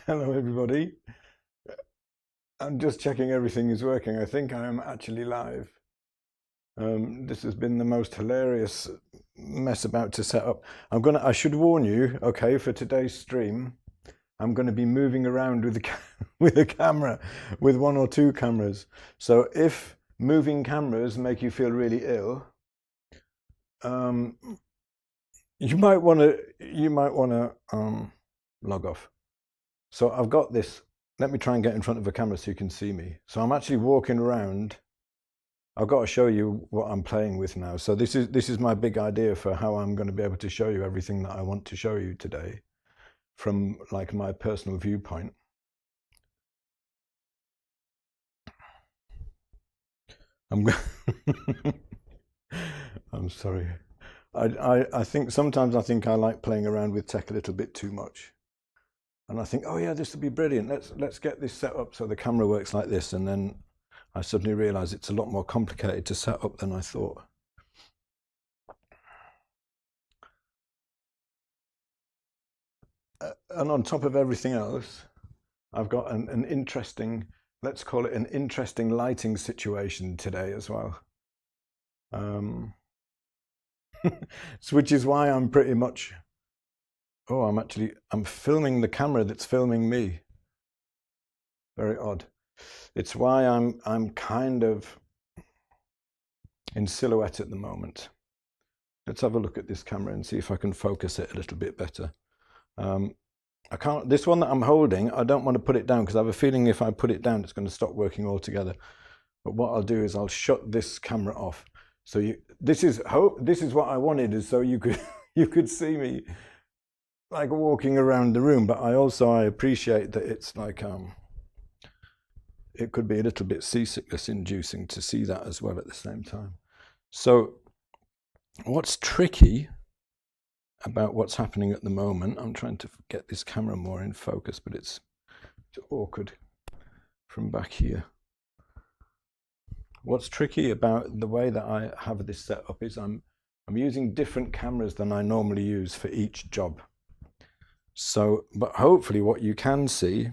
Hello, everybody. I'm just checking everything is working. I think I am actually live. This has been the most hilarious mess about to set up. I should warn you, okay, for today's stream, I'm going to be moving around with with a camera, with one or two cameras. So if moving cameras make you feel really ill, you might want to log off. So I've got this. Let me try and get in front of a camera so you can see me. So I'm actually walking around. I've got to show you what I'm playing with now. So this is my big idea for how I'm going to be able to show you everything that I want to show you today from like my personal viewpoint. I'm sorry. I think sometimes I think I like playing around with tech a little bit too much. And I think, oh yeah, this would be brilliant. Let's get this set up so the camera works like this. And then I suddenly realize it's a lot more complicated to set up than I thought. And on top of everything else, I've got an interesting, let's call it an interesting lighting situation today as well. Which is why I'm pretty much, oh, I'm filming the camera that's filming me. Very odd. It's why I'm kind of in silhouette at the moment. Let's have a look at this camera and see if I can focus it a little bit better. I can't, this one that I'm holding, I don't want to put it down because I have a feeling if I put it down, it's going to stop working altogether. But what I'll do is I'll shut this camera off. So this is what I wanted, is so you could see me like walking around the room. But I appreciate that it's like, it could be a little bit seasickness inducing to see that as well at the same time. So what's tricky about what's happening at the moment, I'm trying to get this camera more in focus, but it's awkward from back here. What's tricky about the way that I have this set up is I'm using different cameras than I normally use for each job. So, but hopefully what you can see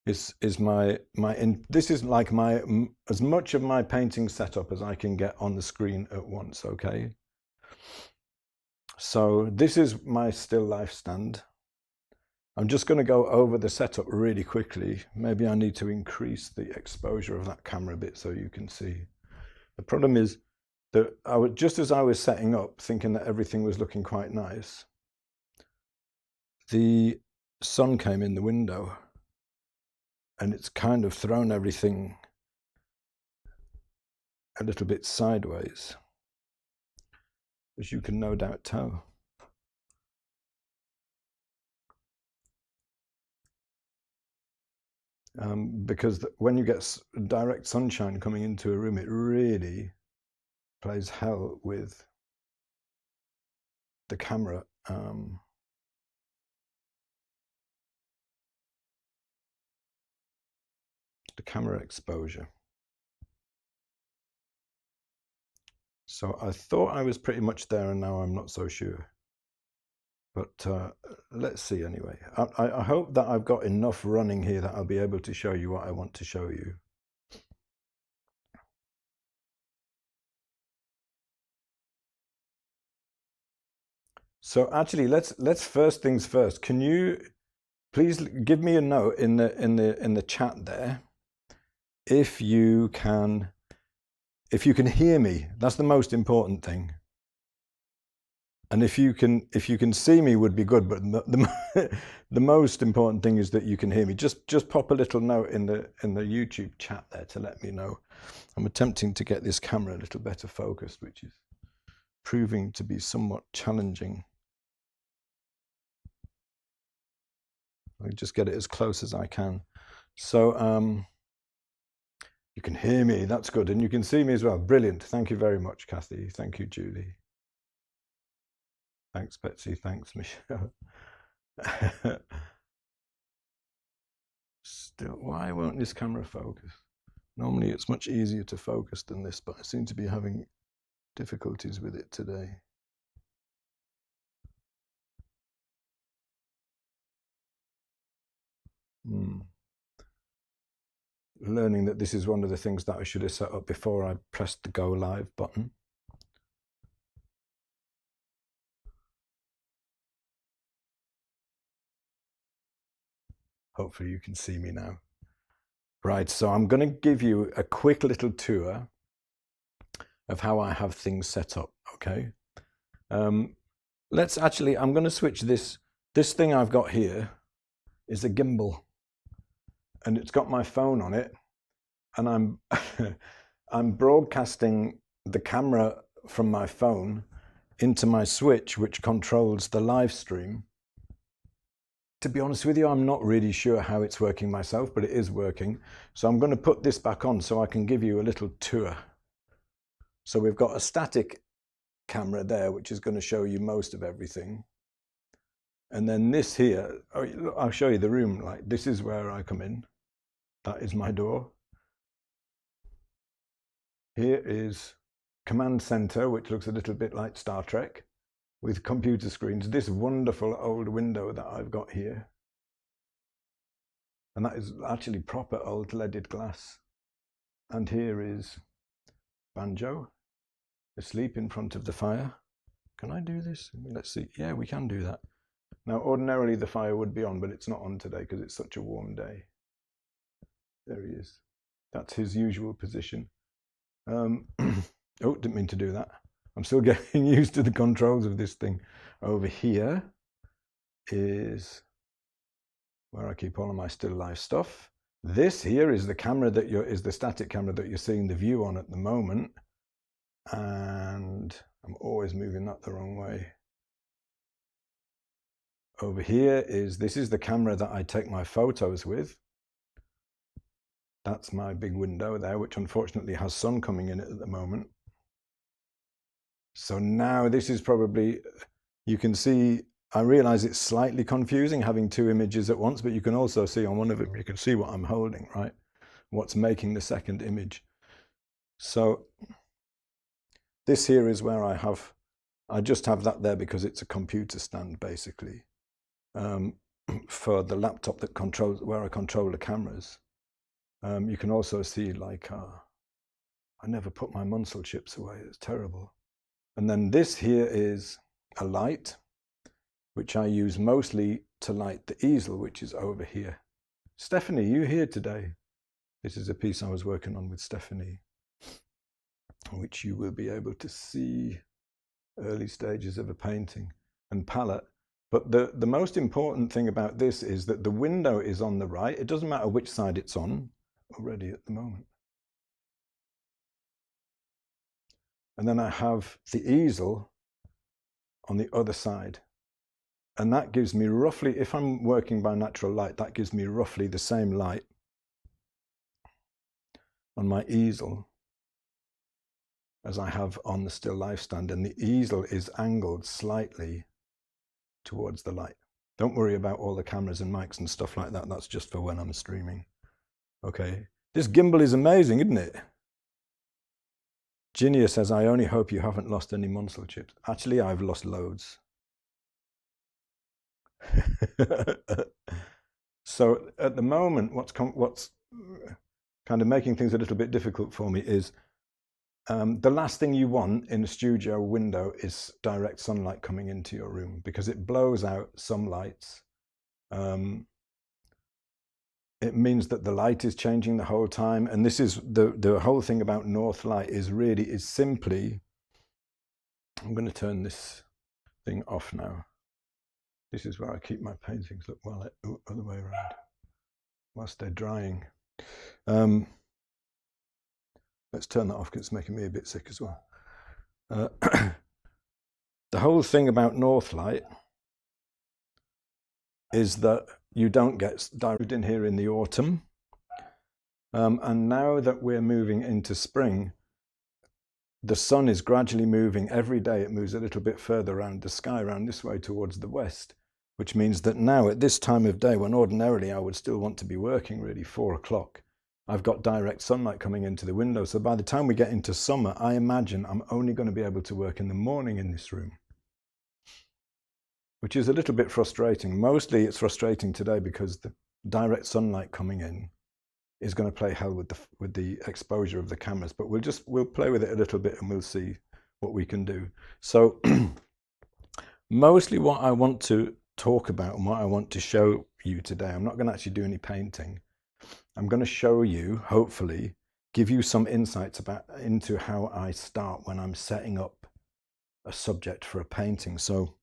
is this is like as much of my painting setup as I can get on the screen at once, okay? So this is my still life stand. I'm just going to go over the setup really quickly. Maybe I need to increase the exposure of that camera a bit so you can see. The problem is that just as I was setting up, thinking that everything was looking quite nice, the sun came in the window and it's kind of thrown everything a little bit sideways, as you can no doubt tell. Because when you get direct sunshine coming into a room, it really plays hell with the camera. The camera exposure. So I thought I was pretty much there, and now I'm not so sure. But let's see anyway. I hope that I've got enough running here that I'll be able to show you what I want to show you. So actually, let's first things first. Can you please give me a note in the chat there if you can hear me? That's the most important thing. And if you can see me would be good, but the most important thing is that you can hear me. Just pop a little note in the YouTube chat there to let me know. I'm attempting to get this camera a little better focused, which is proving to be somewhat challenging. I'll just get it as close as I can. So you can hear me, that's good. And you can see me as well. Brilliant. Thank you very much, Kathy. Thank you, Julie. Thanks, Betsy. Thanks, Michelle. Still, why won't this camera focus? Normally it's much easier to focus than this, but I seem to be having difficulties with it today. Learning that this is one of the things that I should have set up before I pressed the go live button. Hopefully you can see me now. Right, so I'm going to give you a quick little tour of how I have things set up, okay? Let's actually, I'm going to switch this thing I've got here is a gimbal, and it's got my phone on it, and I'm I'm broadcasting the camera from my phone into my switch, which controls the live stream. To be honest with you, I'm not really sure how it's working myself, but it is working. So I'm going to put this back on so I can give you a little tour. So we've got a static camera there, which is going to show you most of everything. And then this here, I'll show you the room. Like, this is where I come in. That is my door. Here is command center, which looks a little bit like Star Trek, with computer screens. This wonderful old window that I've got here. And that is actually proper old leaded glass. And here is Banjo, asleep in front of the fire. Can I do this? Let's see. Yeah, we can do that. Now, ordinarily the fire would be on, but it's not on today because it's such a warm day. There he is. That's his usual position. Oh, didn't mean to do that. I'm still getting used to the controls of this thing. Over here is where I keep all of my still life stuff. This here is the camera that is the static camera that you're seeing the view on at the moment. And I'm always moving that the wrong way. Over here this is the camera that I take my photos with. That's my big window there, which unfortunately has sun coming in it at the moment. So now this is probably, you can see, I realize it's slightly confusing having two images at once, but you can also see on one of them, you can see what I'm holding, right? What's making the second image. So this here is where I just have that there because it's a computer stand basically for the laptop that controls, where I control the cameras. You can also see like, I never put my Munsell chips away, it's terrible. And then this here is a light, which I use mostly to light the easel, which is over here. Stephanie, you here today? This is a piece I was working on with Stephanie, which you will be able to see early stages of a painting and palette. But the most important thing about this is that the window is on the right. It doesn't matter which side it's on already at the moment. And then I have the easel on the other side. And that gives me roughly, if I'm working by natural light, that gives me roughly the same light on my easel as I have on the still life stand. And the easel is angled slightly towards the light. Don't worry about all the cameras and mics and stuff like that. That's just for when I'm streaming. Okay. This gimbal is amazing, isn't it? Ginia says, I only hope you haven't lost any Munsell chips. Actually, I've lost loads. So at the moment, what's kind of making things a little bit difficult for me is the last thing you want in a studio window is direct sunlight coming into your room because it blows out some lights. It means that the light is changing the whole time. And this is the whole thing about north light is simply, I'm going to turn this thing off now. This is where I keep my paintings, look, well, other way around, whilst they're drying. Let's turn that off because it's making me a bit sick as well. The whole thing about north light is that you don't get direct in here in the autumn. And now that we're moving into spring, the sun is gradually moving. Every day it moves a little bit further around the sky, around this way towards the west, which means that now at this time of day, when ordinarily I would still want to be working really 4 o'clock, I've got direct sunlight coming into the window. So by the time we get into summer, I imagine I'm only going to be able to work in the morning in this room, which is a little bit frustrating. Mostly it's frustrating today because direct sunlight coming in is going to play hell with the exposure of the cameras, but we'll play with it a little bit and we'll see what we can do. So mostly what I want to talk about and what I want to show you today, I'm not going to actually do any painting. I'm going to show you, hopefully, give you some insights into how I start when I'm setting up a subject for a painting. So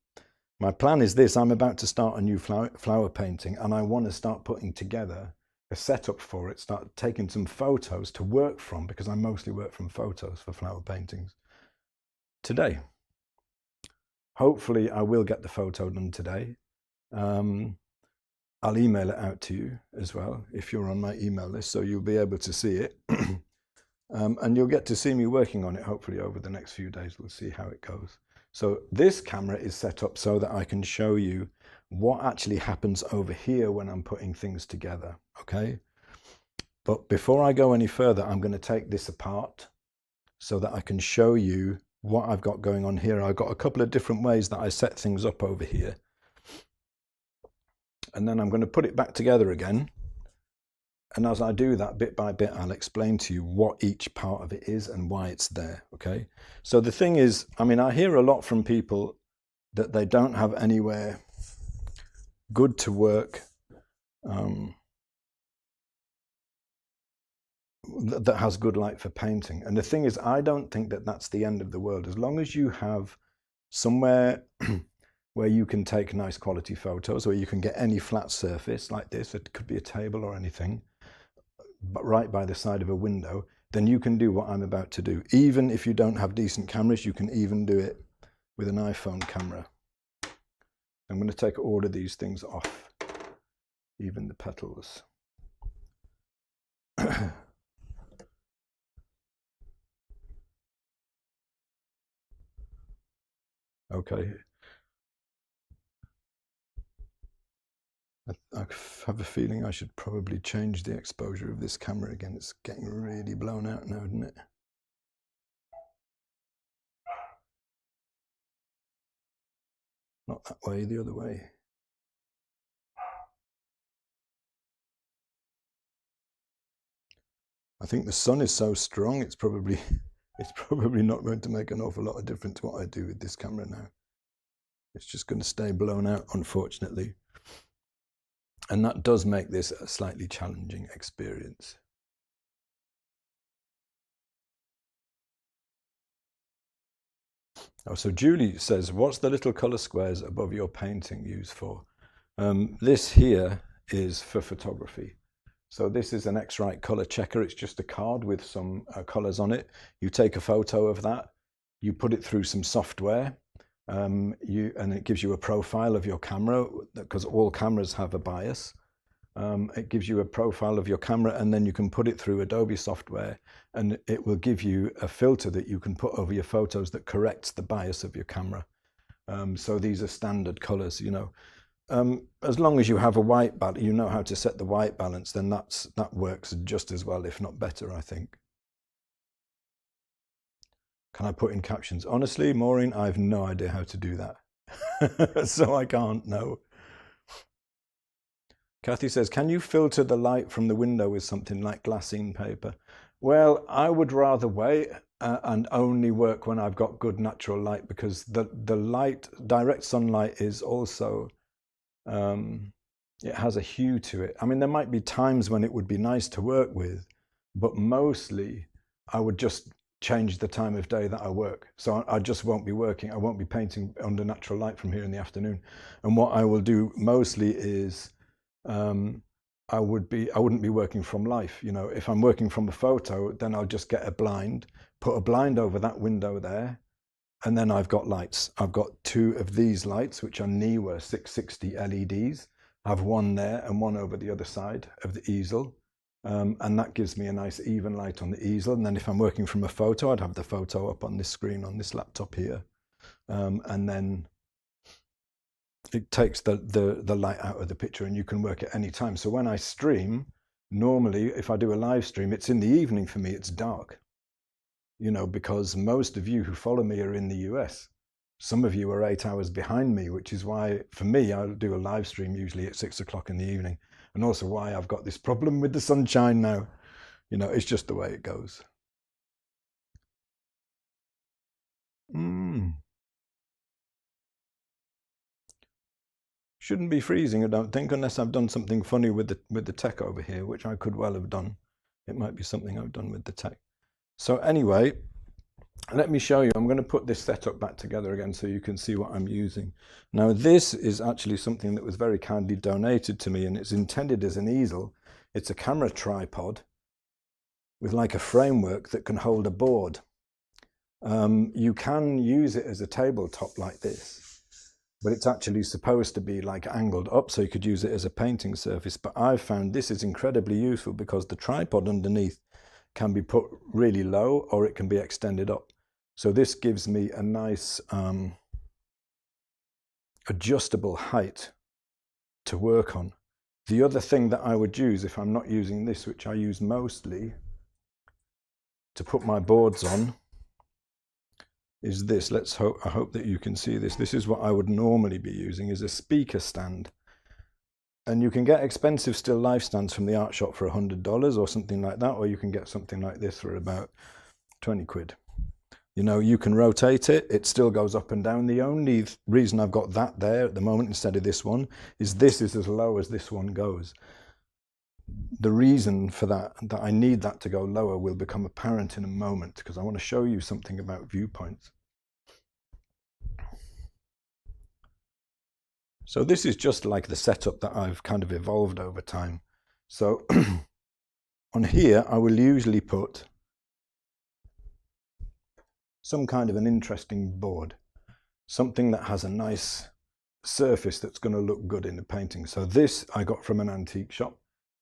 my plan is this: I'm about to start a new flower painting, and I want to start putting together a setup for it, start taking some photos to work from, because I mostly work from photos for flower paintings today. Hopefully I will get the photo done today. I'll email it out to you as well if you're on my email list, so you'll be able to see it. And you'll get to see me working on it hopefully over the next few days. We'll see how it goes. So this camera is set up so that I can show you what actually happens over here when I'm putting things together, okay? But before I go any further, I'm going to take this apart so that I can show you what I've got going on here. I've got a couple of different ways that I set things up over here. And then I'm going to put it back together again. And as I do that bit by bit, I'll explain to you what each part of it is and why it's there, okay? So the thing is, I mean, I hear a lot from people that they don't have anywhere good to work that has good light for painting. And the thing is, I don't think that that's the end of the world. As long as you have somewhere where you can take nice quality photos, where you can get any flat surface like this, it could be a table or anything, but right by the side of a window, then you can do what I'm about to do. Even if you don't have decent cameras, you can even do it with an iPhone camera. I'm going to take all of these things off, even the petals. Okay. I have a feeling I should probably change the exposure of this camera again. It's getting really blown out now, isn't it? Not that way, the other way. I think the sun is so strong, it's probably not going to make an awful lot of difference what I do with this camera now. It's just going to stay blown out, unfortunately. And that does make this a slightly challenging experience. Oh, so Julie says, what's the little color squares above your painting used for? This here is for photography. So this is an X-Rite color checker. It's just a card with some colors on it. You take a photo of that, you put it through some software, and it gives you a profile of your camera, because all cameras have a bias. It gives you a profile of your camera, and then you can put it through Adobe software, and it will give you a filter that you can put over your photos that corrects the bias of your camera. So these are standard colors, you know. As long as you have a white balance, you know how to set the white balance, then that works just as well, if not better, I think. Can I put in captions? Honestly, Maureen, I have no idea how to do that. So I can't know. Kathy says, can you filter the light from the window with something like glassine paper? Well, I would rather wait and only work when I've got good natural light, because the light, direct sunlight, is also, it has a hue to it. I mean, there might be times when it would be nice to work with, but mostly I would just change the time of day that I work. So I just won't be working. I won't be painting under natural light from here in the afternoon. And what I will do mostly is, I wouldn't be working from life. You know, if I'm working from a photo, then I'll just get a blind, put a blind over that window there, and then I've got lights. I've got two of these lights, which are Neewer 660 LEDs. I have one there and one over the other side of the easel. And that gives me a nice even light on the easel. And then if I'm working from a photo, I'd have the photo up on this screen on this laptop here. And then it takes the light out of the picture, and you can work at any time. So when I stream, normally if I do a live stream, it's in the evening for me, it's dark, you know, because most of you who follow me are in the US. Some of you are 8 hours behind me, which is why for me, I'll do a live stream usually at 6 o'clock in the evening. and also why I've got this problem with the sunshine now. You know, it's just the way it goes. Shouldn't be freezing, I don't think, unless I've done something funny with the tech over here, which I could well have done. It might be something I've done with the tech. So anyway, let me show you. I'm going to put this setup back together again so you can see what I'm using. Now this is actually something that was very kindly donated to me, and it's intended as an easel. It's a camera tripod with like a framework that can hold a board. You can use it as a tabletop like this, but it's actually supposed to be like angled up so you could use it as a painting surface. But I've found this is incredibly useful because the tripod underneath can be put really low or it can be extended up. So this gives me a nice adjustable height to work on. The other thing that I would use if I'm not using this, which I use mostly to put my boards on, is this. I hope that you can see this. This is what I would normally be using, is a speaker stand. And you can get expensive still life stands from the art shop for $100 or something like that, or you can get something like this for about 20 quid. You know, you can rotate it, it still goes up and down. The only reason I've got that there at the moment instead of this one is this is as low as this one goes. The reason for that I need that to go lower will become apparent in a moment, because I want to show you something about viewpoints. So this is just like the setup that I've kind of evolved over time. So on here, I will usually put some kind of an interesting board, something that has a nice surface that's going to look good in the painting. So this I got from an antique shop,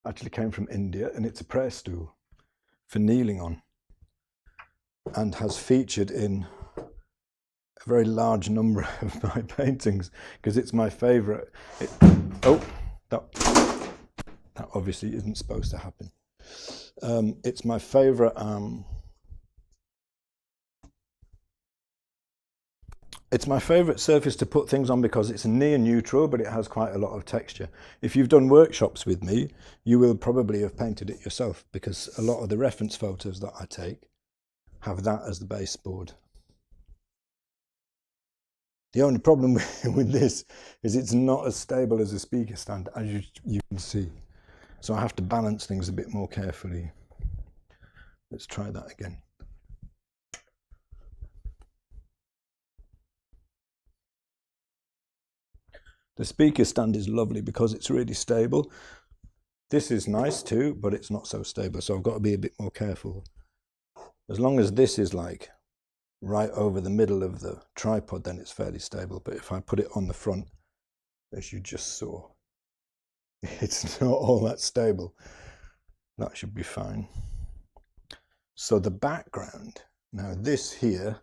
actually came from India, and it's a prayer stool for kneeling on and has featured in a very large number of my paintings because it's my favorite. Oh, that obviously isn't supposed to happen. It's my favorite it's my favorite surface to put things on because it's near neutral, but it has quite a lot of texture. If you've done workshops with me, you will probably have painted it yourself, because a lot of the reference photos that I take have that as the baseboard. The only problem with this is it's not as stable as a speaker stand, as you can see. So I have to balance things a bit more carefully. Let's try that again. The speaker stand is lovely because it's really stable. This is nice too, but it's not so stable, so I've got to be a bit more careful. As long as this is like right over the middle of the tripod, then it's fairly stable. But if I put it on the front, as you just saw, it's not all that stable. That should be fine. So the background, now this here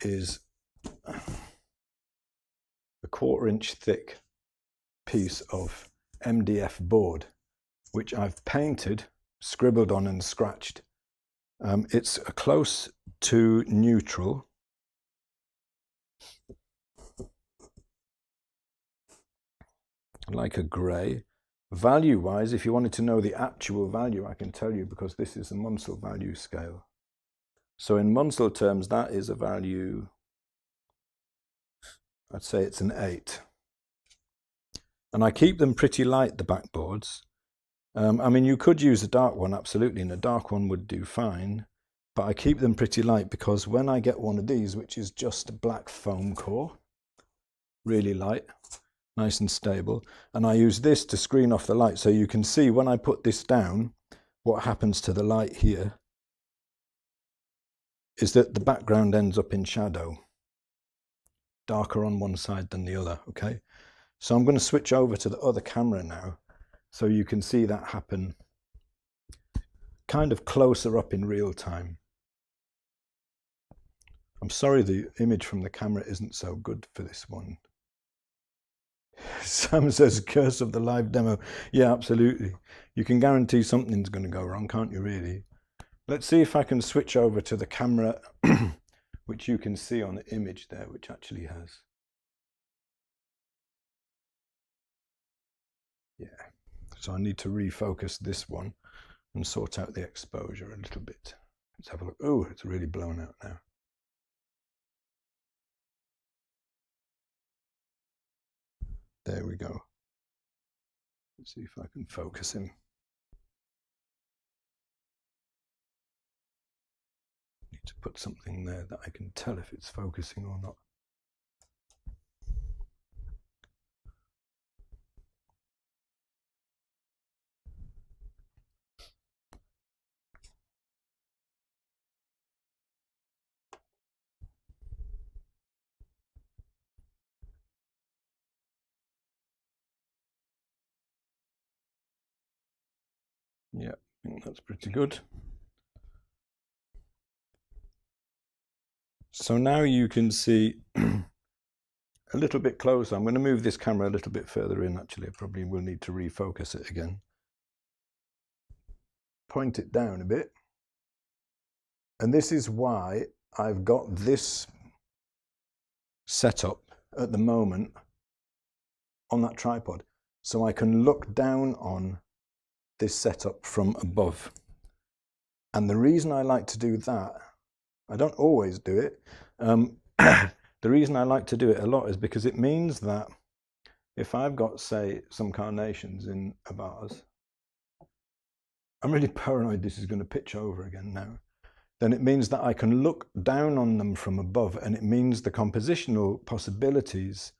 is a 1/4-inch thick piece of MDF board, which I've painted, scribbled on and scratched. It's close to neutral. Like a grey. Value-wise, if you wanted to know the actual value, I can tell you, because this is a Munsell value scale. So in Munsell terms, that is a value, I'd say it's an 8. And I keep them pretty light, the backboards. I mean, you could use a dark one, absolutely, and a dark one would do fine. But I keep them pretty light because when I get one of these, which is just a black foam core, really light, nice and stable, and I use this to screen off the light. So you can see when I put this down, what happens to the light here is that the background ends up in shadow, darker on one side than the other, okay? So I'm going to switch over to the other camera now so you can see that happen kind of closer up in real time. I'm sorry the image from the camera isn't so good for this one. Sam says, curse of the live demo. Yeah, absolutely. You can guarantee something's going to go wrong, can't you, really? Let's see if I can switch over to the camera, which you can see on the image there, which actually has. Yeah. So I need to refocus this one and sort out the exposure a little bit. Let's have a look. Oh, it's really blown out now. There we go. Let's see if I can focus him. Need to put something there that I can tell if it's focusing or not. Yeah, I think that's pretty good. So now you can see a little bit closer. I'm going to move this camera a little bit further in, actually. I probably will need to refocus it again. Point it down a bit. And this is why I've got this setup at the moment on that tripod. So I can look down on this setup from above. And the reason I like to do that, I don't always do it. The reason I like to do it a lot is because it means that if I've got, say, some carnations in a vase, I'm really paranoid this is going to pitch over again now, then it means that I can look down on them from above, and it means the compositional possibilities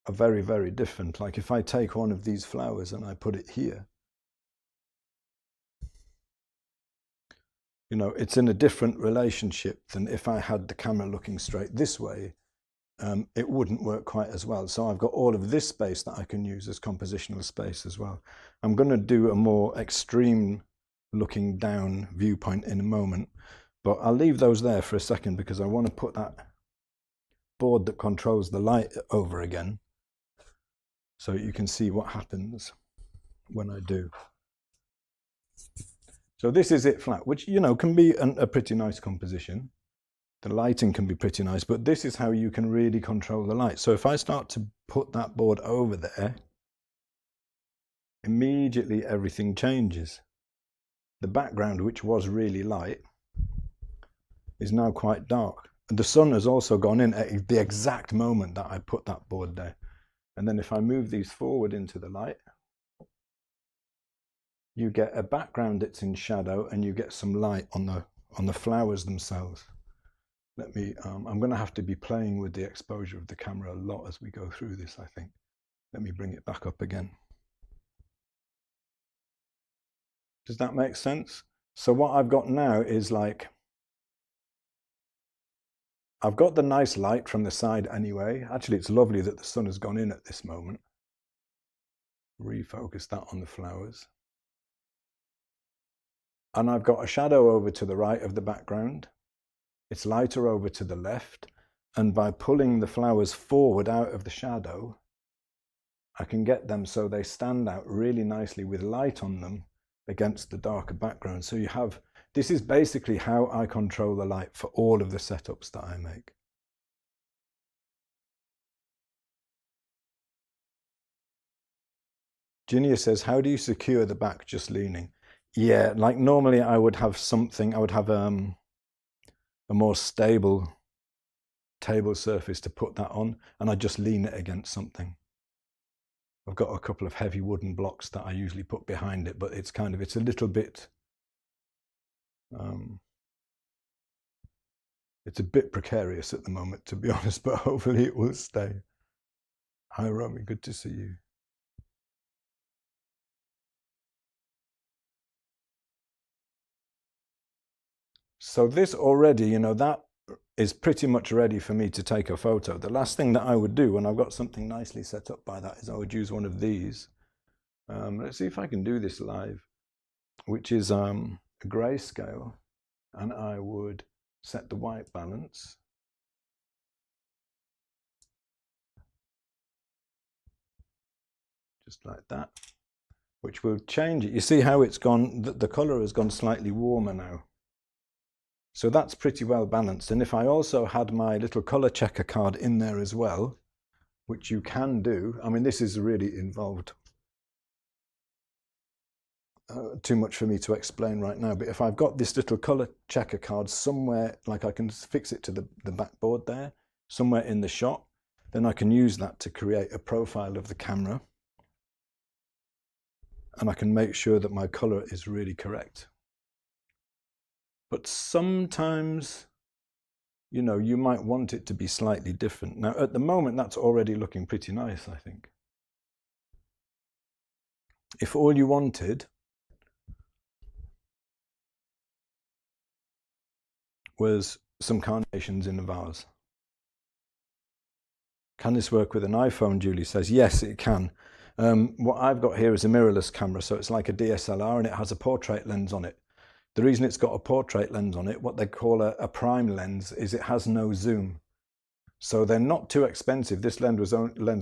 are very, very different. Like if I take one of these flowers and I put it here, you know, it's in a different relationship than if I had the camera looking straight this way. It wouldn't work quite as well. So I've got all of this space that I can use as compositional space as well. I'm going to do a more extreme looking down viewpoint in a moment, but I'll leave those there for a second because I want to put that board that controls the light over again so you can see what happens when I do. So this is it flat, which, you know, can be a pretty nice composition. The lighting can be pretty nice, but this is how you can really control the light. So if I start to put that board over there, immediately everything changes. The background, which was really light, is now quite dark. And the sun has also gone in at the exact moment that I put that board there. And then if I move these forward into the light, you get a background that's in shadow and you get some light on the flowers themselves. Let me, I'm going to have to be playing with the exposure of the camera a lot as we go through this, I think. Let me bring it back up again. Does that make sense? So what I've got now is like, I've got the nice light from the side anyway. Actually, it's lovely that the sun has gone in at this moment. Refocus that on the flowers. And I've got a shadow over to the right of the background. It's lighter over to the left. And by pulling the flowers forward out of the shadow, I can get them so they stand out really nicely with light on them against the darker background. So you have, this is basically how I control the light for all of the setups that I make. Ginia says, how do you secure the back just leaning? Yeah, like normally I would have something, I would have a more stable table surface to put that on, and I just lean it against something. I've got a couple of heavy wooden blocks that I usually put behind it, but it's kind of, it's a little bit, it's a bit precarious at the moment, to be honest, but hopefully it will stay. Hi, Romy, good to see you. So this already, you know, that is pretty much ready for me to take a photo. The last thing that I would do when I've got something nicely set up by that is I would use one of these. Let's see if I can do this live, which is a grayscale, and I would set the white balance. Just like that, which will change it. You see how it's gone, the color has gone slightly warmer now. So that's pretty well balanced. And if I also had my little color checker card in there as well, which you can do, I mean, this is really involved. too much for me to explain right now, but if I've got this little color checker card somewhere, like I can fix it to the backboard there, somewhere in the shot, then I can use that to create a profile of the camera, and I can make sure that my color is really correct. But sometimes, you know, you might want it to be slightly different. Now, at the moment, that's already looking pretty nice, I think. If all you wanted was some carnations in a vase. Can this work with an iPhone? Julie says, yes, it can. What I've got here is a mirrorless camera, so it's like a DSLR, and it has a portrait lens on it. The reason it's got a portrait lens on it, what they call a prime lens, is it has no zoom. So they're not too expensive. This lens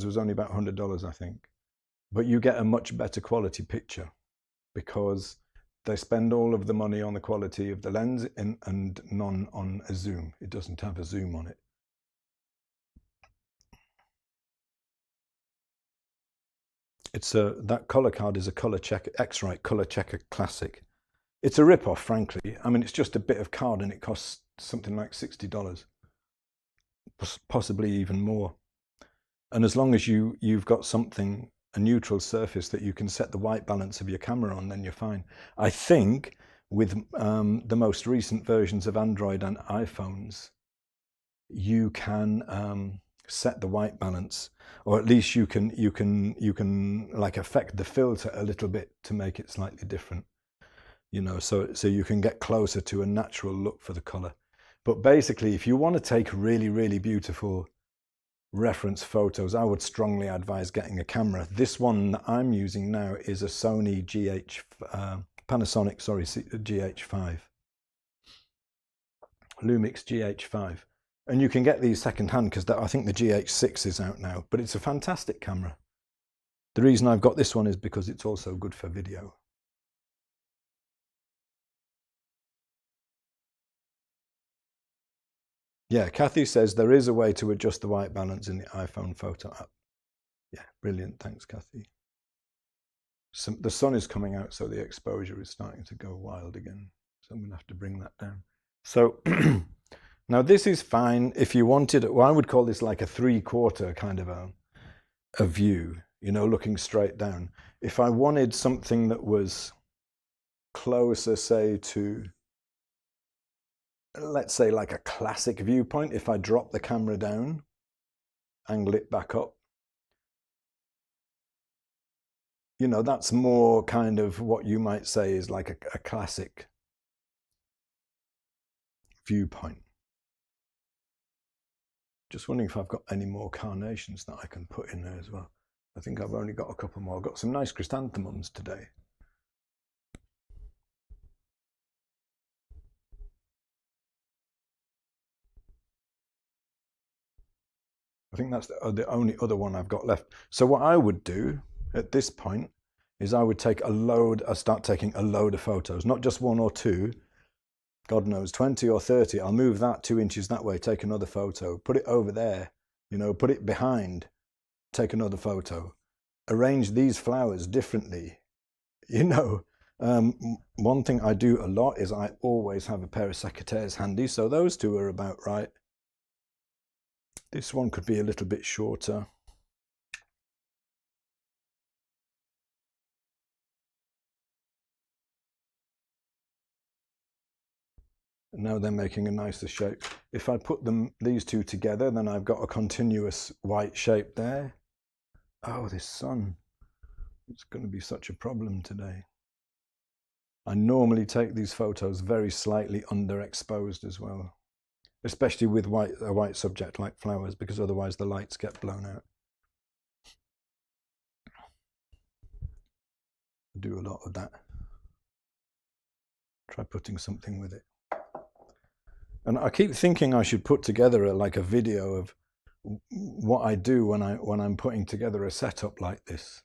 was only about $100, I think. But you get a much better quality picture because they spend all of the money on the quality of the lens and none on a zoom. It doesn't have a zoom on it. It's that color card is a color checker, X-Rite Color Checker Classic. It's a rip-off, frankly. I mean, it's just a bit of card and it costs something like $60, possibly even more. And as long as you've got something, a neutral surface that you can set the white balance of your camera on, then you're fine. I think with the most recent versions of Android and iPhones, you can set the white balance, or at least you can like affect the filter a little bit to make it slightly different, you know, so you can get closer to a natural look for the color. But basically, if you want to take really, really beautiful reference photos, I would strongly advise getting a camera. This one that I'm using now is a Sony Panasonic, sorry, GH5, Lumix GH5. And you can get these secondhand because I think the GH6 is out now, but it's a fantastic camera. The reason I've got this one is because it's also good for video. Yeah, Kathy says there is a way to adjust the white balance in the iPhone photo app. Yeah, brilliant. Thanks, Kathy. The sun is coming out, so the exposure is starting to go wild again. So I'm going to have to bring that down. So now this is fine if you wanted, well, I would call this like a 3/4 kind of a view, you know, looking straight down. If I wanted something that was closer, say, to, let's say, like a classic viewpoint, if I drop the camera down, angle it back up, you know, that's more kind of what you might say is like a classic viewpoint. Just wondering if I've got any more carnations that I can put in there as well. I think I've only got a couple more. I've got some nice chrysanthemums today. I think that's the only other one I've got left. So what I would do at this point is I would take I start taking a load of photos, not just one or two, God knows, 20 or 30. I'll move that 2 inches that way, take another photo, put it over there, you know, put it behind, take another photo, arrange these flowers differently, you know. One thing I do a lot is I always have a pair of secateurs handy, so those two are about right. This one could be a little bit shorter. And now they're making a nicer shape. If I put these two together, then I've got a continuous white shape there. Oh, this sun. It's going to be such a problem today. I normally take these photos very slightly underexposed as well, especially with a white subject like flowers, because otherwise the lights get blown out. I do a lot of that. Try putting something with it. And I keep thinking I should put together like a video of what I do when I'm putting together a setup like this,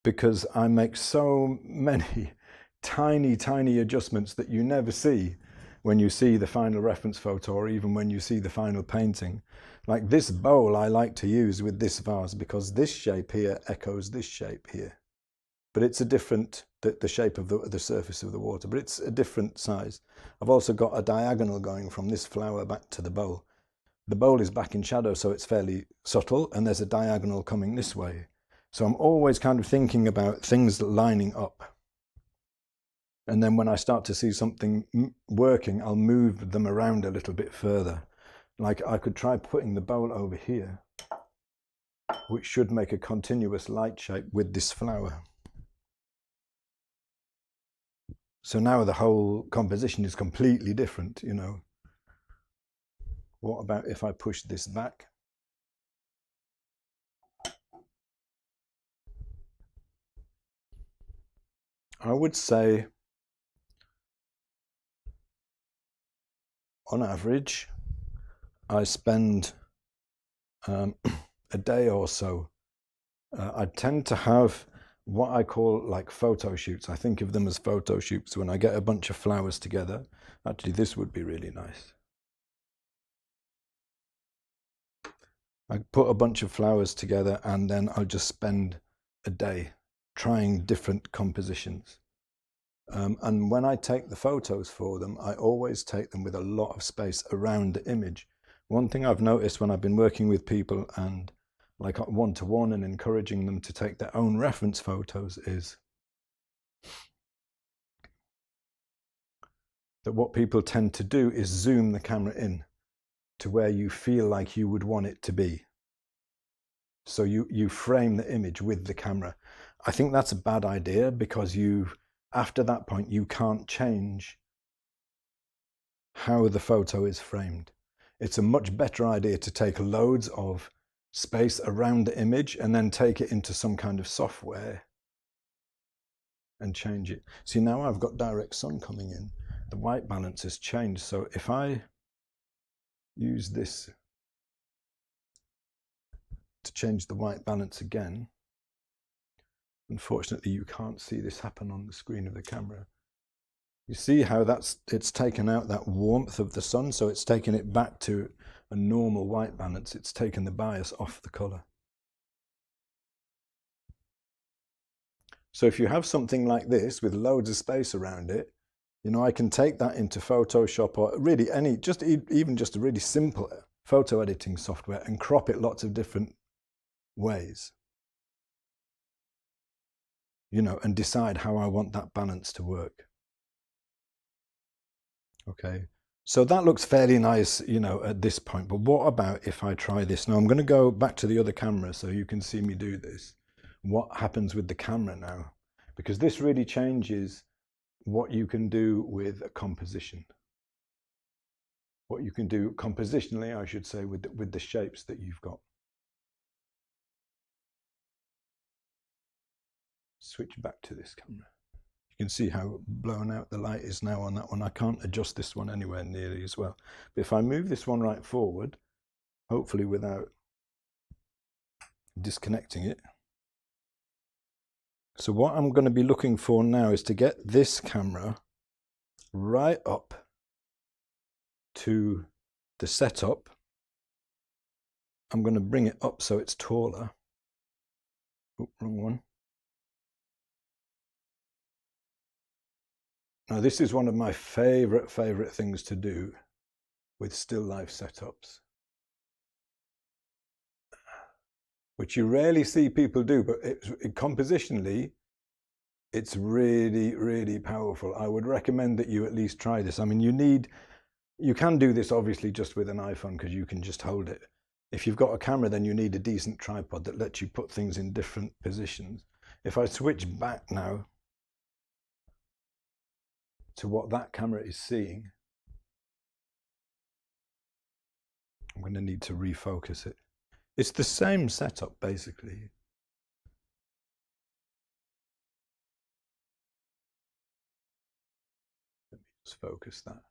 because I make so many tiny adjustments that you never see when you see the final reference photo, or even when you see the final painting. Like this bowl I like to use with this vase because this shape here echoes this shape here. but it's a different, the shape of the surface of the water, but it's a different size. I've also got a diagonal going from this flower back to the bowl. The bowl is back in shadow, so it's fairly subtle, and there's a diagonal coming this way. So I'm always kind of thinking about things lining up. And then when I start to see something working, I'll move them around a little bit further. Like I could try putting the bowl over here, which should make a continuous light shape with this flower. So now the whole composition is completely different, you know. What about if I push this back? I would say, on average, I spend a day or so. I tend to have what I call like photo shoots. I think of them as photo shoots when I get a bunch of flowers together. Actually, this would be really nice. I put a bunch of flowers together and then I'll just spend a day trying different compositions. And when I take the photos for them, I always take them with a lot of space around the image. One thing I've noticed when I've been working with people and like one-to-one and encouraging them to take their own reference photos is that what people tend to do is zoom the camera in to where you feel like you would want it to be. So you frame the image with the camera. I think that's a bad idea because after that point, you can't change how the photo is framed. It's a much better idea to take loads of space around the image and then take it into some kind of software and change it. See, now I've got direct sun coming in. The white balance has changed. So if I use this to change the white balance again, unfortunately, you can't see this happen on the screen of the camera. You see how it's taken out that warmth of the sun, so it's taken it back to a normal white balance. It's taken the bias off the color. So if you have something like this with loads of space around it, you know, I can take that into Photoshop or really even just a really simple photo editing software and crop it lots of different ways, you know, and decide how I want that balance to work. Okay, so that looks fairly nice, you know, at this point. But what about if I try this? Now I'm going to go back to the other camera so you can see me do this. What happens with the camera now? Because this really changes what you can do with a composition. What you can do compositionally, I should say, with the shapes that you've got. Switch back to this camera. You can see how blown out the light is now on that one. I can't adjust this one anywhere nearly as well. But if I move this one right forward, hopefully without disconnecting it. So what I'm going to be looking for now is to get this camera right up to the setup. I'm going to bring it up so it's taller. Oh, wrong one. Now this is one of my favorite things to do with still life setups, which you rarely see people do, but compositionally, it's really powerful. I would recommend that you at least try this. I mean, you can do this obviously just with an iPhone because you can just hold it. If you've got a camera, then you need a decent tripod that lets you put things in different positions. If I switch back now to what that camera is seeing, I'm going to need to refocus it. It's the same setup basically. Let me just focus that.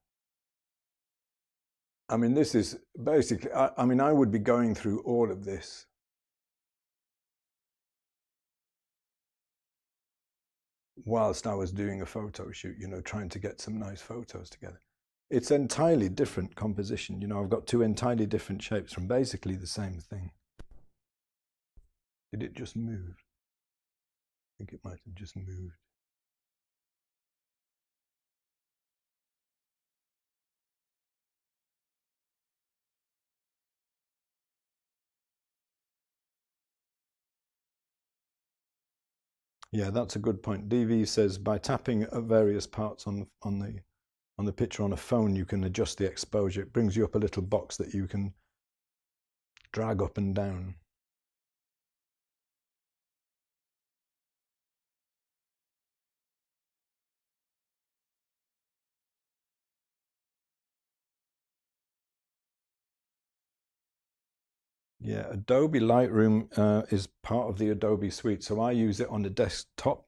I mean, this is basically, I mean, I would be going through all of this whilst I was doing a photo shoot, you know, trying to get some nice photos together. It's entirely different composition. You know, I've got two entirely different shapes from basically the same thing. Did it just move? think it might have just moved. Yeah, that's a good point. DV says by tapping at various parts on the picture on a phone, you can adjust the exposure. It brings you up a little box that you can drag up and down. Yeah, Adobe Lightroom is part of the Adobe suite, so I use it on the desktop,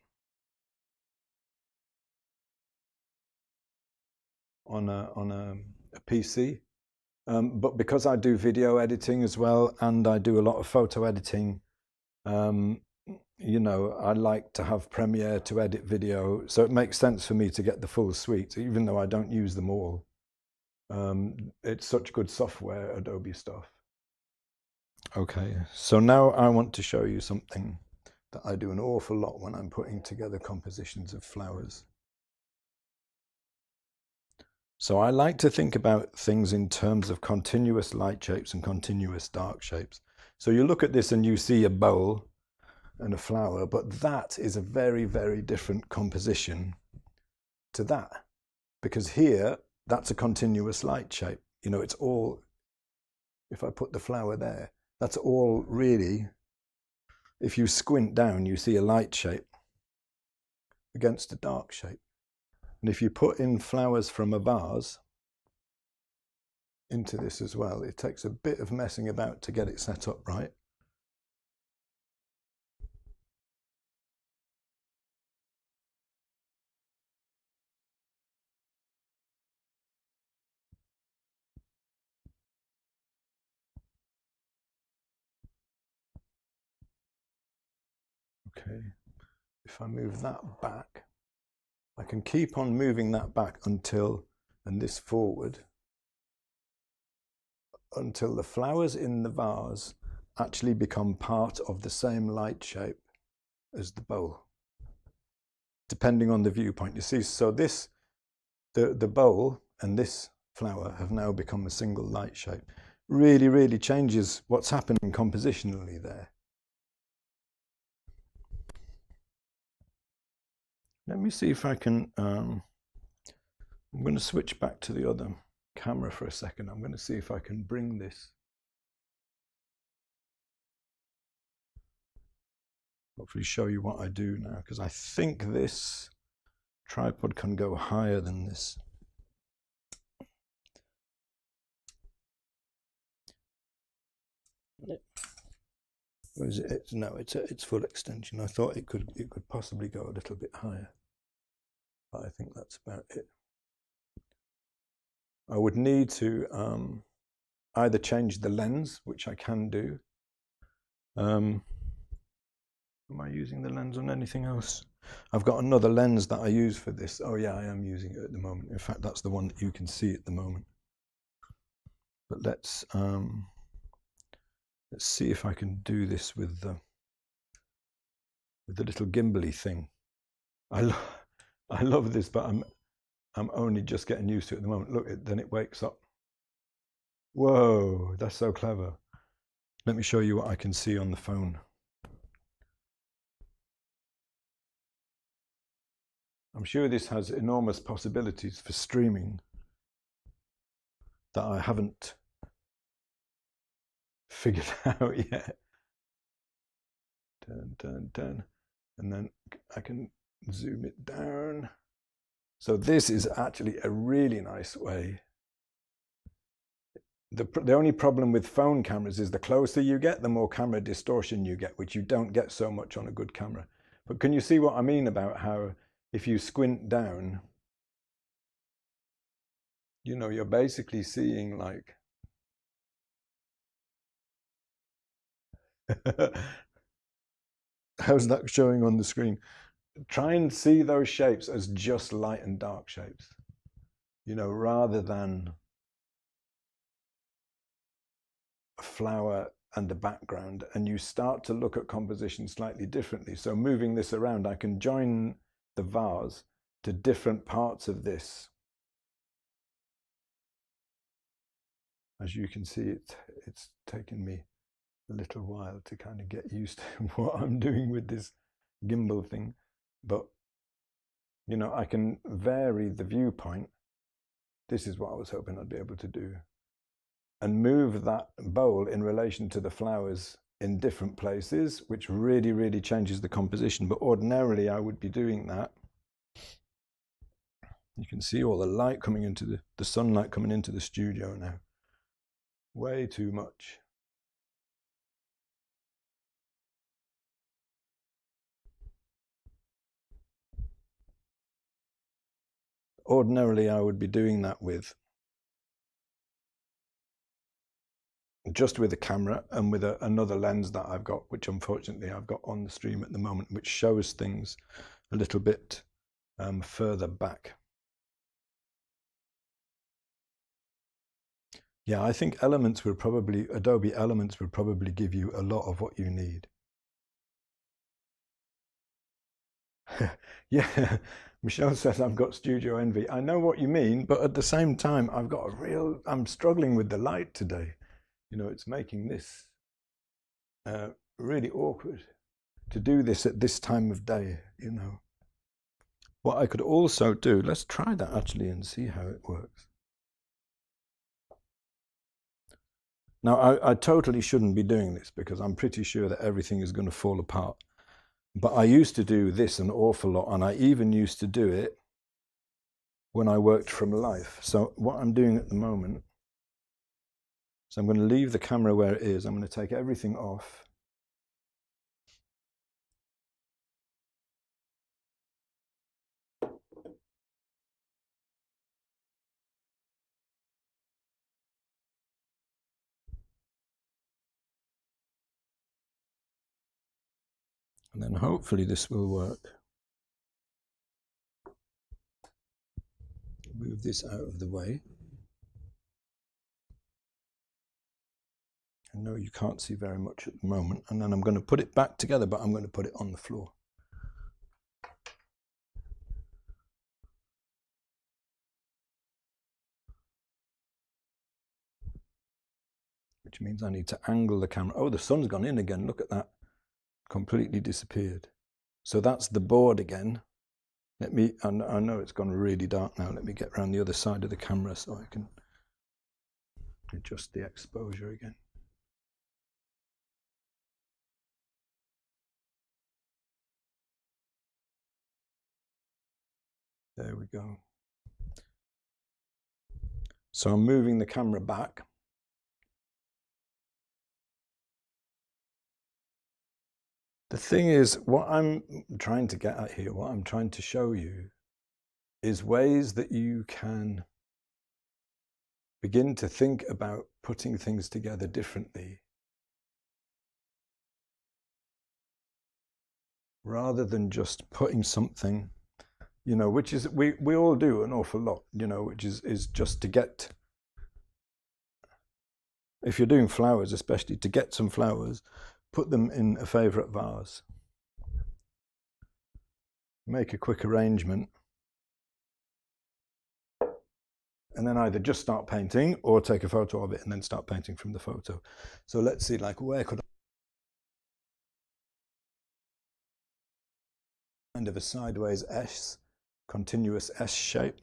on a PC. But because I do video editing as well, and I do a lot of photo editing, you know, I like to have Premiere to edit video, so it makes sense for me to get the full suite, even though I don't use them all. It's such good software, Adobe stuff. Okay, so now I want to show you something that I do an awful lot when I'm putting together compositions of flowers. So I like to think about things in terms of continuous light shapes and continuous dark shapes. So you look at this and you see a bowl and a flower, but that is a very, very different composition to that. Because here, that's a continuous light shape. You know, it's all, if I put the flower there, that's all really, if you squint down, you see a light shape against a dark shape. And if you put in flowers from a vase into this as well, it takes a bit of messing about to get it set up right. Okay, if I move that back, I can keep on moving that back until, and this forward, until the flowers in the vase actually become part of the same light shape as the bowl, depending on the viewpoint. You see, so this, the bowl and this flower have now become a single light shape. Really, really changes what's happening compositionally there. Let me see if I can, I'm going to switch back to the other camera for a second. I'm going to see if I can bring this, hopefully show you what I do now, because I think this tripod can go higher than this. Or is it? No, it's full extension. I thought it could possibly go a little bit higher, but I think that's about it. I would need to either change the lens, which I can do. Am I using the lens on anything else? I've got another lens that I use for this. Oh yeah, I am using it at the moment. In fact, that's the one that you can see at the moment. But let's see if I can do this with the little gimbally thing. I love this, but I'm only just getting used to it at the moment. Look, then it wakes up. Whoa, that's so clever. Let me show you what I can see on the phone. I'm sure this has enormous possibilities for streaming that I haven't figured out yet. Turn. And then I can zoom it down. So this is actually a really nice way. The only problem with phone cameras is the closer you get, the more camera distortion you get, which you don't get so much on a good camera. But can you see what I mean about how if you squint down, you know, you're basically seeing like how's that showing on the screen? Try and see those shapes as just light and dark shapes, you know, rather than a flower and a background, and you start to look at composition slightly differently. So moving this around, I can join the vase to different parts of this. As you can see, it's taken me a little while to kind of get used to what I'm doing with this gimbal thing, but you know, I can vary the viewpoint. This is what I was hoping I'd be able to do, and move that bowl in relation to the flowers in different places, which really, really changes the composition. But ordinarily I would be doing that. You can see all the light coming into the sunlight coming into the studio now. Way too much. Ordinarily I would be doing that with just with a camera and with another lens that I've got, which unfortunately I've got on the stream at the moment, which shows things a little bit further back. Yeah, I think Elements would probably, Adobe Elements would probably give you a lot of what you need. Yeah, Michelle says I've got studio envy. I know what you mean, but at the same time, I'm struggling with the light today. You know, it's making this really awkward to do this at this time of day, you know. What I could also do, let's try that actually and see how it works. Now, I totally shouldn't be doing this because I'm pretty sure that everything is going to fall apart. But I used to do this an awful lot, and I even used to do it when I worked from life. So what I'm doing at the moment, so I'm going to leave the camera where it is. I'm going to take everything off. And then hopefully this will work. Move this out of the way. I know you can't see very much at the moment. And then I'm going to put it back together, but I'm going to put it on the floor. Which means I need to angle the camera. Oh, the sun's gone in again. Look at that. Completely disappeared. So that's the board again. Let me, I know it's gone really dark now. Let me get around the other side of the camera so I can adjust the exposure again. There we go. So I'm moving the camera back. The thing is, what I'm trying to get at here, what I'm trying to show you, is ways that you can begin to think about putting things together differently, rather than just putting something, you know, which is, we all do an awful lot, you know, which is just to get, if you're doing flowers especially, to get some flowers, put them in a favorite vase, make a quick arrangement, and then either just start painting or take a photo of it and then start painting from the photo. So let's see, like, where could I kind of a sideways S, continuous S shape.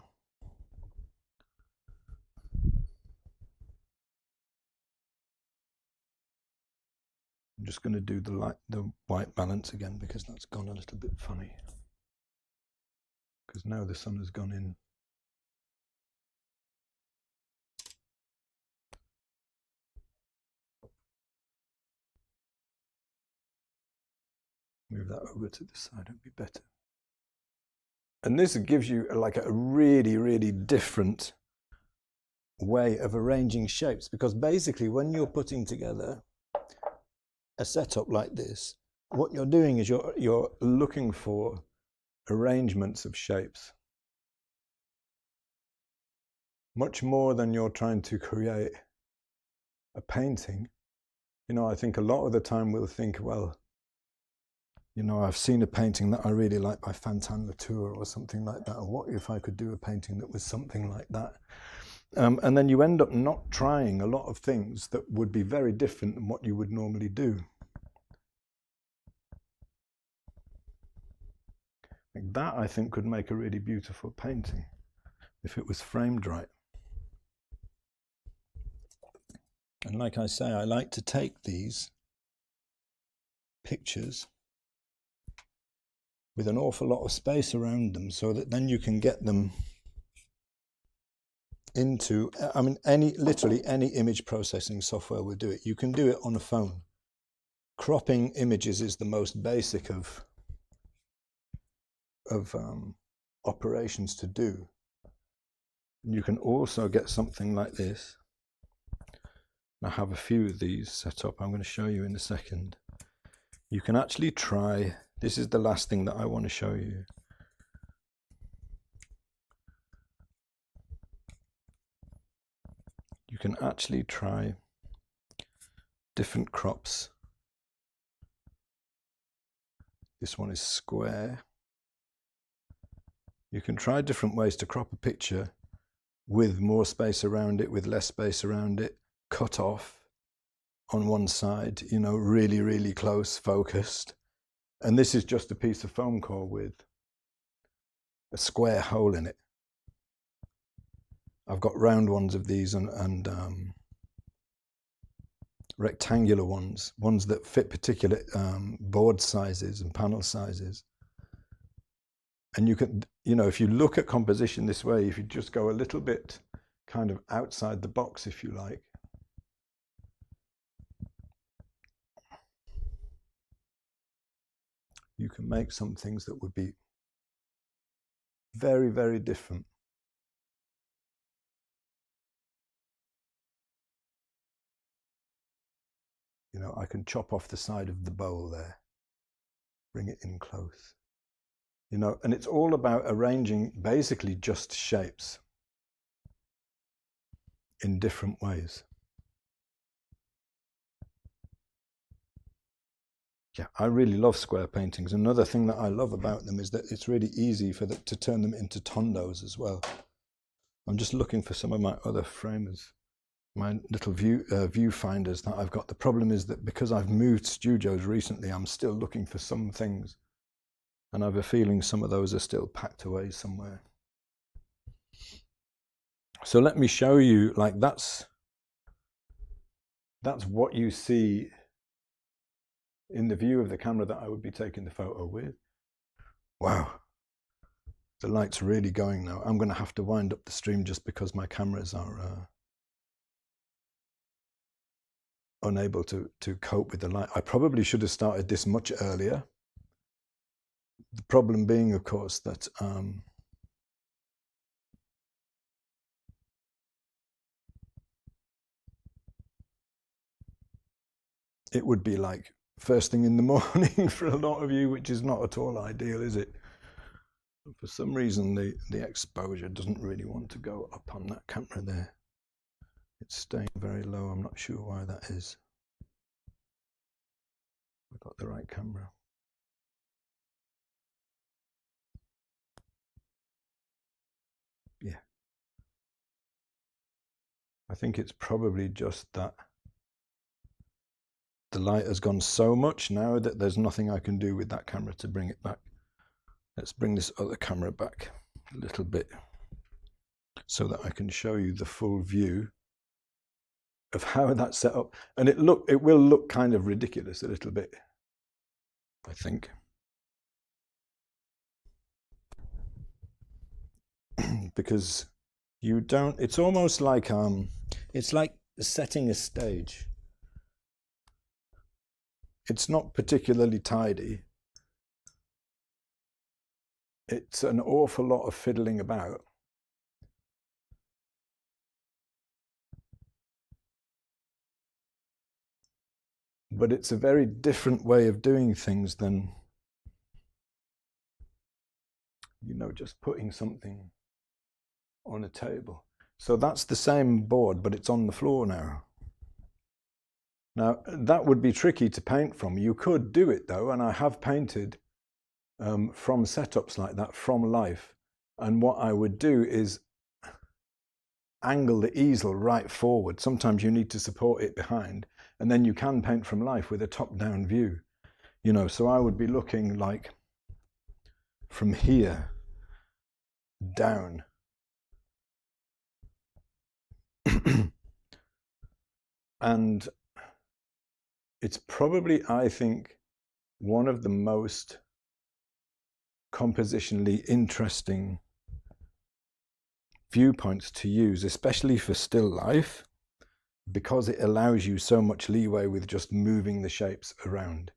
I'm just going to do the white balance again because that's gone a little bit funny. Because now the sun has gone in. Move that over to the side, it'd be better. And this gives you like a really, really different way of arranging shapes, because basically when you're putting together a setup like this, what you're doing is you're looking for arrangements of shapes, much more than you're trying to create a painting. You know, I think a lot of the time we'll think, well, you know, I've seen a painting that I really like by Fantin Latour or something like that. Or what if I could do a painting that was something like that? And then you end up not trying a lot of things that would be very different than what you would normally do. Like that, I think, could make a really beautiful painting if it was framed right. And like I say, I like to take these pictures with an awful lot of space around them so that then you can get them into, I mean, literally any image processing software will do it. You can do it on a phone. Cropping images is the most basic of operations to do. You can also get something like this. I have a few of these set up. I'm going to show you in a second. You can actually try, this is the last thing that I want to show you. You can actually try different crops. This one is square. You can try different ways to crop a picture with more space around it, with less space around it, cut off on one side, you know, really, really close, focused. And this is just a piece of foam core with a square hole in it. I've got round ones of these and rectangular ones that fit particular board sizes and panel sizes. And you can, you know, if you look at composition this way, if you just go a little bit kind of outside the box, if you like, you can make some things that would be very, very different. You know, I can chop off the side of the bowl there, bring it in close. You know, and it's all about arranging basically just shapes in different ways. Yeah, I really love square paintings. Another thing that I love about them is that it's really easy to turn them into tondos as well. I'm just looking for some of my other framers, my little viewfinders that I've got. The problem is that because I've moved studios recently, I'm still looking for some things. And I have a feeling some of those are still packed away somewhere. So let me show you, like that's what you see in the view of the camera that I would be taking the photo with. Wow, the light's really going now. I'm going to have to wind up the stream just because my cameras are unable to cope with the light. I probably should have started this much earlier. The problem being, of course, that it would be like first thing in the morning for a lot of you, which is not at all ideal, is it? For some reason, the exposure doesn't really want to go up on that camera there. It's staying very low. I'm not sure why that is. I've got the right camera. Yeah. I think it's probably just that the light has gone so much now that there's nothing I can do with that camera to bring it back. Let's bring this other camera back a little bit so that I can show you the full view of how that's set up. And it will look kind of ridiculous a little bit, I think. Because you don't, it's almost like it's like setting a stage. It's not particularly tidy. It's an awful lot of fiddling about. But it's a very different way of doing things than, you know, just putting something on a table. So that's the same board, but it's on the floor now. Now, that would be tricky to paint from. You could do it though, and I have painted from setups like that, from life. And what I would do is angle the easel right forward. Sometimes you need to support it behind, and then you can paint from life with a top-down view. You know, so I would be looking like from here down. And it's probably, I think, one of the most compositionally interesting viewpoints to use, especially for still life, because it allows you so much leeway with just moving the shapes around.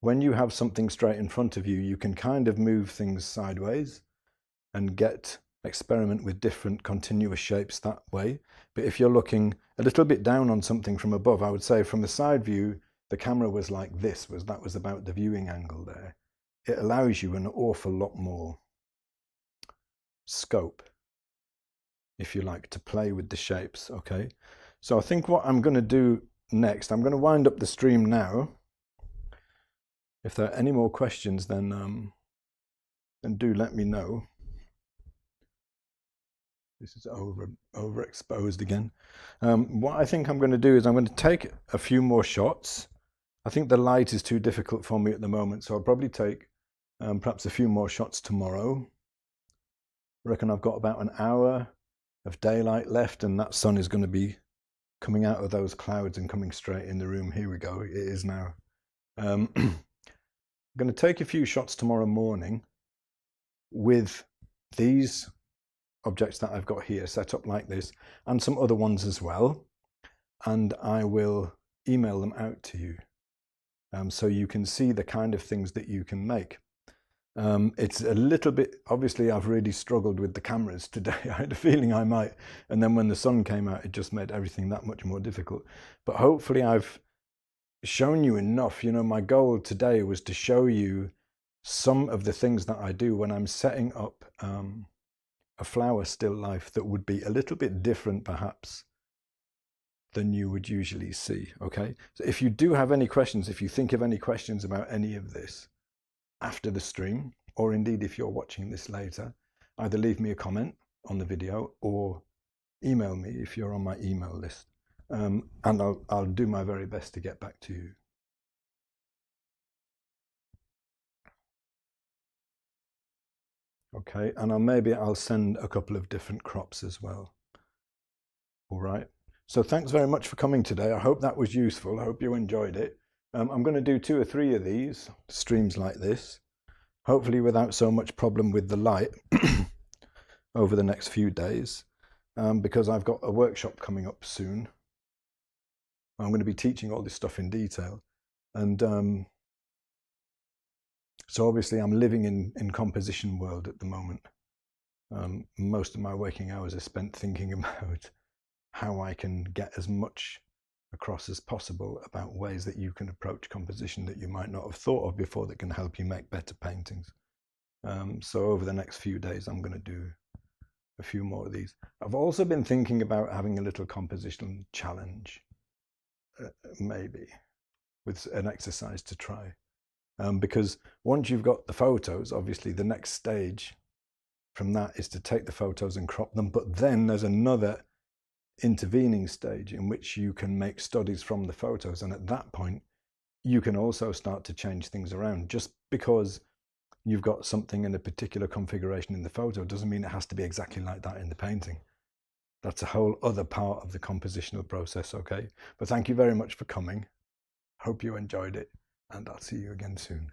When you have something straight in front of you, you can kind of move things sideways and experiment with different continuous shapes that way. But if you're looking a little bit down on something from above, I would say from the side view, the camera was like this, that was about the viewing angle there. It allows you an awful lot more scope, if you like, to play with the shapes. Okay, so I think what I'm going to do next, I'm going to wind up the stream now. If there are any more questions, then do let me know. This is overexposed again. What I think I'm going to do is I'm going to take a few more shots. I think the light is too difficult for me at the moment, so I'll probably take perhaps a few more shots tomorrow. I reckon I've got about an hour of daylight left, and that sun is going to be coming out of those clouds and coming straight in the room. Here we go, it is now. I'm going to take a few shots tomorrow morning with these objects that I've got here set up like this, and some other ones as well, and I will email them out to you so you can see the kind of things that you can make. It's a little bit, obviously I've really struggled with the cameras today. I had a feeling I might, and then when the sun came out, it just made everything that much more difficult. But hopefully I've shown you enough. You know, my goal today was to show you some of the things that I do when I'm setting up a flower still life that would be a little bit different perhaps than you would usually see. Okay, so if you do have any questions, if you think of any questions about any of this after the stream, or indeed if you're watching this later, either leave me a comment on the video or email me if you're on my email list, and I'll do my very best to get back to you. Okay, and maybe I'll send a couple of different crops as well. All right, so thanks very much for coming today. I hope that was useful. I hope you enjoyed it. I'm going to do 2 or 3 of these streams like this, hopefully without so much problem with the light over the next few days, because I've got a workshop coming up soon. I'm going to be teaching all this stuff in detail, and so obviously I'm living in composition world at the moment. Most of my waking hours are spent thinking about how I can get as much across as possible about ways that you can approach composition that you might not have thought of before, that can help you make better paintings. So over the next few days I'm going to do a few more of these. I've also been thinking about having a little compositional challenge, maybe with an exercise to try. Because once you've got the photos, obviously the next stage from that is to take the photos and crop them. But then there's another intervening stage in which you can make studies from the photos. And at that point, you can also start to change things around. Just because you've got something in a particular configuration in the photo doesn't mean it has to be exactly like that in the painting. That's a whole other part of the compositional process, okay? But thank you very much for coming. Hope you enjoyed it, and I'll see you again soon.